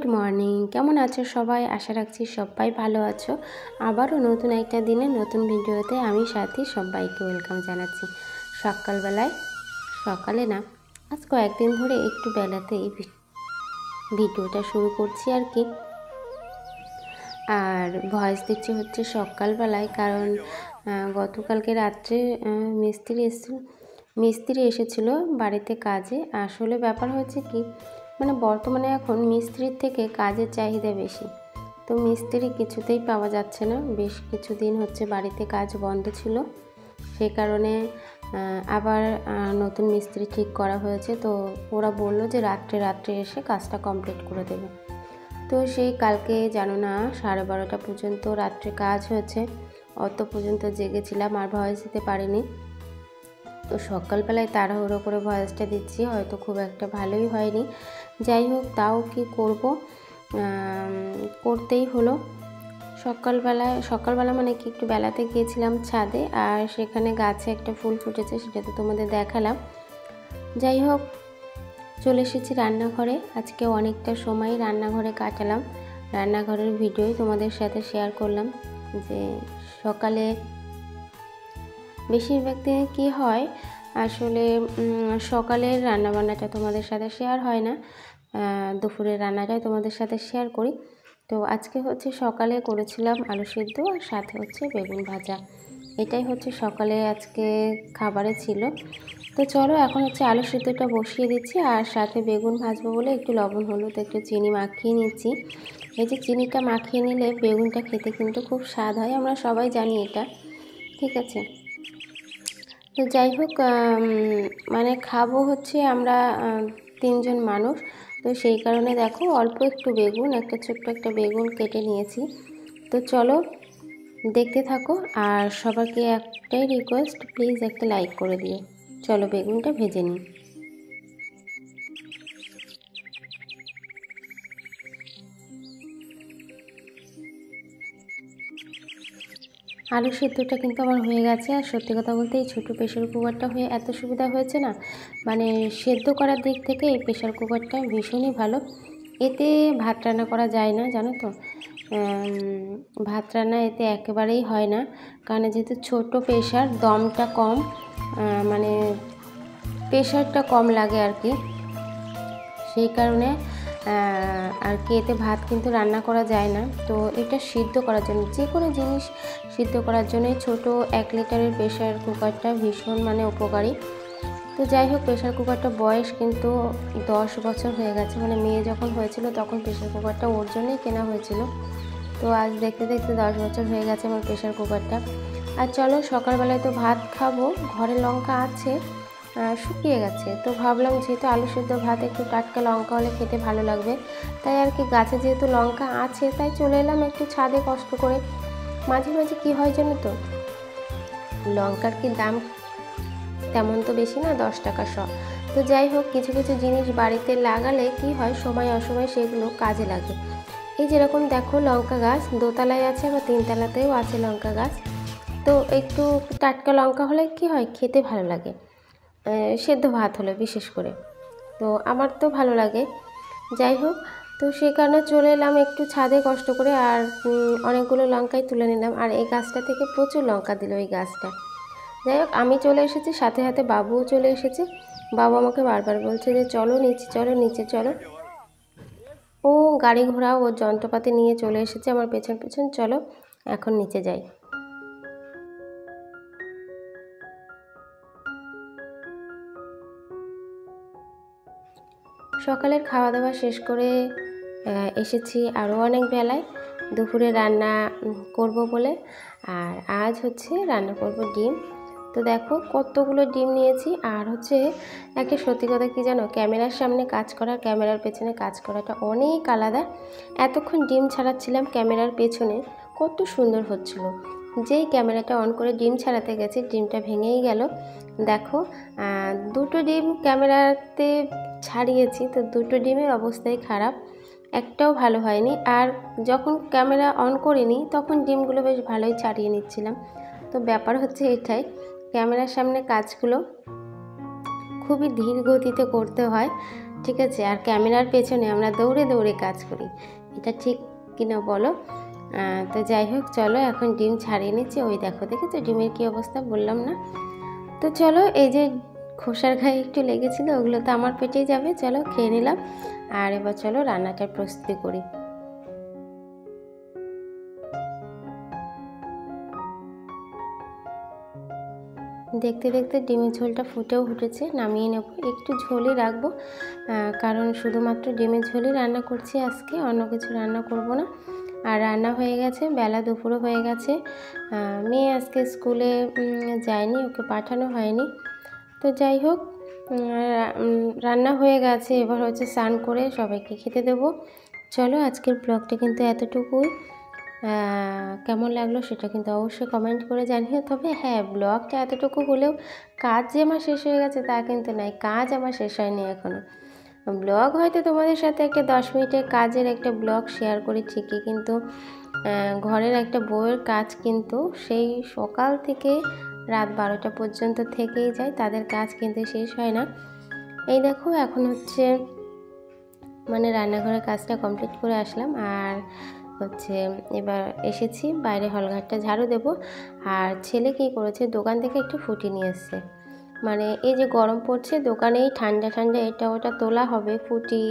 Good morning, কেমন আছো সবাই? আশা রাখছি সবাই ভালো আছো। আবারও নতুন একটা দিনে নতুন ভিডিওতে আমি সাথী সবাইকে ওয়েলকাম জানাচ্ছি। সকালে না, আজ কয়েকদিন ধরে একটু বেলাতে এই ভিডিওটা শুরু করছি আর কি। আর ভয়েস দিচ্ছি হচ্ছে সকালবেলায়, কারণ গতকালকে রাত্রে মিস্ত্রি এসেছিল বাড়িতে কাজে। আসলে ব্যাপার হচ্ছে কি, মানে বর্তমানে এখন মিস্ত্রির থেকে কাজের চাহিদা বেশি, তো মিস্ত্রি কিছুতেই পাওয়া যাচ্ছে না। বেশ কিছুদিন হচ্ছে বাড়িতে কাজ বন্ধ ছিল, সেই কারণে আবার নতুন মিস্ত্রি ঠিক করা হয়েছে। তো ওরা বললো যে রাত্রে এসে কাজটা কমপ্লিট করে দেবে। তো সেই কালকে জানো না 12:30 পর্যন্ত রাত্রে কাজ হয়েছে, অত পর্যন্ত জেগেছিলাম আর ভয়েস দিতে পারিনি। তো সকালবেলায় তাড়াহুড়ো করে ভয়েসটা দিচ্ছি, হয়তো খুব একটা ভালোই হয়নি। যাই হোক, তাও কি করব, করতেই হলো। সকালবেলা মানে কি, একটু বেলাতে গিয়েছিলাম ছাদে, আর সেখানে গাছে একটা ফুল ফুটেছে, সেটা তো তোমাদের দেখালাম। যাই হোক, চলে এসেছি রান্নাঘরে। আজকে অনেকটা সময় রান্নাঘরে কাটালাম, রান্নাঘরের ভিডিওই তোমাদের সাথে শেয়ার করলাম। যে সকালে বেশিরভাগ দিনে কী হয়, আসলে সকালের রান্নাবান্নাটা তোমাদের সাথে শেয়ার হয় না, দুপুরের রান্নাটাই তোমাদের সাথে শেয়ার করি। তো আজকে হচ্ছে সকালে করেছিলাম আলু সিদ্ধ, আর সাথে হচ্ছে বেগুন ভাজা। এটাই হচ্ছে সকালে আজকে খাবারে ছিল। তো চলো এখন হচ্ছে আলু সিদ্ধটা বসিয়ে দিচ্ছি, আর সাথে বেগুন ভাজবো বলে একটু লবণ হলুদ একটু চিনি মাখিয়ে নিচ্ছি। এই যে চিনিটা মাখিয়ে নিলে বেগুনটা খেতে কিন্তু খুব স্বাদ হয়, আমরা সবাই জানি এটা, ঠিক আছে। তো যাই হোক, মানে খাবো হচ্ছে আমরা 3 জন মানুষ, তো সেই কারণে দেখো অল্প একটু বেগুন, ছোট্ট একটা বেগুন কেটে নিয়েছি। তো চলো দেখতে থাকো, আর সবাইকে একটাই রিকোয়েস্ট, প্লিজ একটা লাইক করে দিও। চলো বেগুনটা ভেজে নিই। আলু সিদ্ধটা কিন্তু আমার হয়ে গেছে। আর সত্যি কথা বলতে এই ছোটো প্রেশার কুকারটা হয়ে এত সুবিধা হয়েছে না, মানে সেদ্ধ করার দিক থেকে এই প্রেশার কুকারটা ভীষণই ভালো। এতে ভাত রান্না করা যায় না, জানো তো, ভাত রান্না এতে একেবারেই হয় না, কারণ যেহেতু ছোটো প্রেশার, দমটা কম, মানে প্রেশারটা কম লাগে আর কি, সেই কারণে আর কি এতে ভাত কিন্তু রান্না করা যায় না। তো এটা সিদ্ধ করার জন্য, যে কোনো জিনিস সিদ্ধ করার জন্য ছোটো 1 লিটারের প্রেশার কুকারটা ভীষণ মানে উপকারী। তো যাই হোক, প্রেশার কুকারটা বয়স কিন্তু 10 বছর হয়ে গেছে, মানে মেয়ে যখন হয়েছিল তখন প্রেশার কুকারটা ওর জন্যই কেনা হয়েছিল। তো আজ দেখতে দেখতে 10 বছর হয়ে গেছে আমার প্রেশার কুকারটা। আর চলো সকালবেলায় তো ভাত খাবো, ঘরে লঙ্কা আছে, শুকিয়ে গেছে, তো ভাবলাম যেহেতু আলু সিদ্ধ ভাত একটু টাটকা লঙ্কা হলে খেতে ভালো লাগবে, তাই আর কি গাছে যেহেতু লঙ্কা আছে তাই চলে এলাম একটু ছাদে কষ্ট করে। মাঝে মাঝে কী হয় জানো তো, লঙ্কার কি দাম তেমন তো বেশি না, 10 টাকা শ। তো যাই হোক, কিছু কিছু জিনিস বাড়িতে লাগালে কি হয়, সময় অসময় সেগুলো কাজে লাগে। এই যেরকম দেখো, লঙ্কা গাছ দোতলায় আছে, আবার 3 তলাতেও আছে লঙ্কা গাছ। তো একটু টাটকা লঙ্কা হলে কি হয়, খেতে ভালো লাগে, সেদ্ধ ভাত হলে বিশেষ করে, তো আমার তো ভালো লাগে। যাই হোক, তো সেই কারণে চলে এলাম একটু ছাদে কষ্ট করে, আর অনেকগুলো লঙ্কাই তুলে নিলাম। আর এই গাছটা থেকে প্রচুর লঙ্কা দিল এই গাছটা। যাই হোক, আমি চলে এসেছি, সাথে সাথে বাবুও চলে এসেছে। বাবু আমাকে বারবার বলছে যে চলো নিচে চলো। ও গাড়ি ঘোড়া ও যন্ত্রপাতি নিয়ে চলে এসেছে আমার পেছন পেছন, চলো এখন নিচে যাই। সকালের খাওয়া দাওয়া শেষ করে এসেছি আরও অনেক বেলায় দুপুরে রান্না করব বলে। আর আজ হচ্ছে রান্না করব ডিম। তো দেখো কতগুলো ডিম নিয়েছি। আর হচ্ছে একটা সত্যি কথা কি জানো, ক্যামেরার সামনে কাজ করা, ক্যামেরার পেছনে কাজ করাটা অনেক আলাদা। এতক্ষণ ডিম ছাড়াচ্ছিলাম ক্যামেরার পেছনে, কত সুন্দর হচ্ছিল, যেই ক্যামেরাটা অন করে ডিম ছাড়াতে গেছে ডিমটা ভেঙেই গেল। দেখো, 2টো ডিম ক্যামেরাতে ছাড়িয়েছি, তো 2টো ডিমের অবস্থাই খারাপ, একটাও ভালো হয়নি। আর যখন ক্যামেরা অন করিনি তখন ডিমগুলো বেশ ভালোই ছাড়িয়ে নিচ্ছিলাম। তো ব্যাপার হচ্ছে এটাই, ক্যামেরার সামনে কাজগুলো খুবই ধীর গতিতে করতে হয়, ঠিক আছে, আর ক্যামেরার পেছনে আমরা দৌড়ে দৌড়ে কাজ করি, এটা ঠিক কিনা বলো? তো যাই হোক, চলো এখন ডিম ছাড়িয়ে নিচ্ছি। ওই দেখো, দেখেছো ডিমের কী অবস্থা, বললাম না? তো চলো, এই যে খোসার গায়ে একটু লেগেছিল, ওগুলো তো আমার পেটেই যাবে। চলো খেয়ে নিলাম, আর এবার চলো রান্নাটার প্রস্তুতি করি। দেখতে দেখতে ডিমের ঝোলটা ফুটেও উঠেছে, নামিয়ে নেব। একটু ঝোলই রাখবো, কারণ শুধুমাত্র ডিমের ঝোলই রান্না করছি আজকে, অন্য কিছু রান্না করব না। আর রান্না হয়ে গেছে, বেলা দুপুরও হয়ে গেছে। মেয়ে আজকে স্কুলে যায়নি, ওকে পাঠানো হয়নি। তো যাই হোক, রান্না হয়ে গেছে, এবার হচ্ছে স্নান করে সবাইকে খেতে দেবো। চলো, আজকের ব্লগটা কিন্তু এতটুকুই। কেমন লাগলো সেটা কিন্তু অবশ্যই কমেন্ট করে জানিও। তবে হ্যাঁ, ব্লগটা এতটুকু হলেও কাজ যে আমার শেষ হয়ে গেছে তা কিন্তু নয়, কাজ আমার শেষ হয়নি এখনও। ব্লগ হয়তো তোমাদের সাথে একটা 10 মিনিটের কাজের একটা ব্লগ শেয়ার করি ঠিকই, কিন্তু ঘরের একটা বউয়ের কাজ কিন্তু সেই সকাল থেকে রাত 12টা পর্যন্ত থেকেই যায়, তাদের কাজ কিন্তু শেষ হয় না। এই দেখো, এখন হচ্ছে মানে রান্নাঘরের কাজটা কমপ্লিট করে আসলাম, আর হচ্ছে এবার এসেছি বাইরে হলঘরটা ঝাড়ু দেব। আর ছেলে কী করেছে, দোকান থেকে একটু ফুটি নিয়ে এসছে। মানে এই যে গরম পড়ছে, দোকানেই ঠান্ডা ঠান্ডা এটা ওটা তোলা হবে, ফুটি,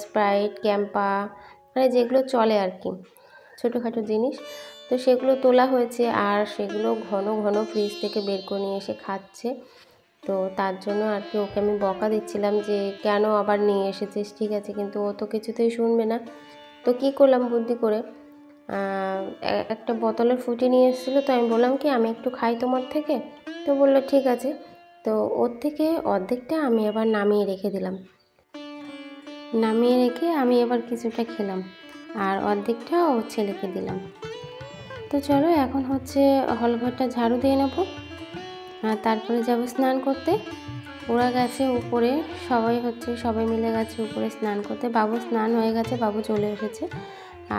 স্প্রাইট, ক্যাম্পা, মানে যেগুলো চলে আর কি, ছোটোখাটো জিনিস। তো সেগুলো তোলা হয়েছে, আর সেগুলো ঘন ঘন ফ্রিজ থেকে বের করে নিয়ে এসে খাচ্ছে। তো তার জন্য আর কি ওকে আমি বকা দিচ্ছিলাম যে কেন আবার নিয়ে এসেছিস, ঠিক আছে, কিন্তু ও তো কিছুতেই শুনবে না। তো কী করলাম বুদ্ধি করে, একটা বোতলের ফুটি নিয়ে এসেছিলো, তো আমি বললাম কি আমি একটু খাই তোমার থেকে। তো বললো ঠিক আছে। তো ওর থেকে অর্ধেকটা আমি আবার নামিয়ে রেখে দিলাম, নামিয়ে রেখে আমি এবার কিছুটা খেলাম, আর অর্ধেকটা ওর ছেলেকে দিলাম। তো চলো, এখন হচ্ছে হলঘরটা ঝাড়ু দিয়ে নেবো, আর তারপরে যাব স্নান করতে। ওরা গেছে উপরে, সবাই মিলে গেছে উপরে স্নান করতে। বাবু স্নান হয়ে গেছে, বাবু চলে এসেছে,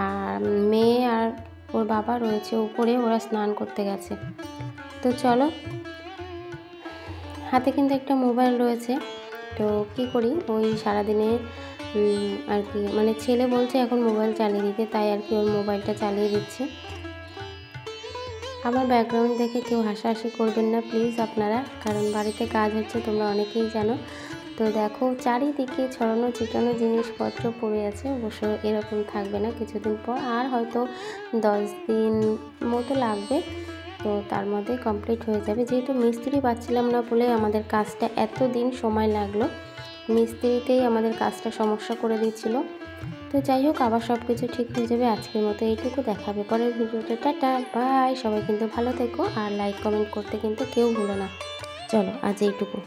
আর মেয়ে আর ওর বাবা রয়েছে উপরে, ওরা স্নান করতে গেছে। তো চলো, হাতে কিন্তু একটা মোবাইল রয়েছে। তো কি করি, ওই সারাদিনে আর কি, মানে ছেলে বলছে এখন মোবাইল চালিয়ে দিতে, তাই আর কি ওর মোবাইলটা চালিয়ে দিচ্ছে। আমার ব্যাকগ্রাউন্ড দেখে কেউ হাসাহাসি করবেন না প্লিজ আপনারা, কারণ বাড়িতে কাজ হচ্ছে, তোমরা অনেকেই জানো। তো দেখো, চারিদিকে ছড়ানো ছিটানো জিনিসপত্র পড়ে আছে। অবশ্য এরকম থাকবে না, কিছুদিন পর আর হয়তো 10 দিন মতো লাগবে, তো তার মধ্যে কমপ্লিট হয়ে যাবে। যেহেতু মিস্ত্রি পাচ্ছিলাম না বলে আমাদের কাজটা এত দিন সময় লাগলো, মিস্ত্রিতেই আমাদের কাজটা সমস্যা করে দিচ্ছিল। তো যাই হোক, আবার সব কিছু ঠিক হয়ে যাবে। আজকের মতো এইটুকু, দেখাবে পরের ভিডিওতে। Tata, bye. সবাই কিন্তু ভালো থেকো, আর লাইক কমেন্ট করতে কিন্তু কেউ ভুলো না। চলো, আজ এইটুকু।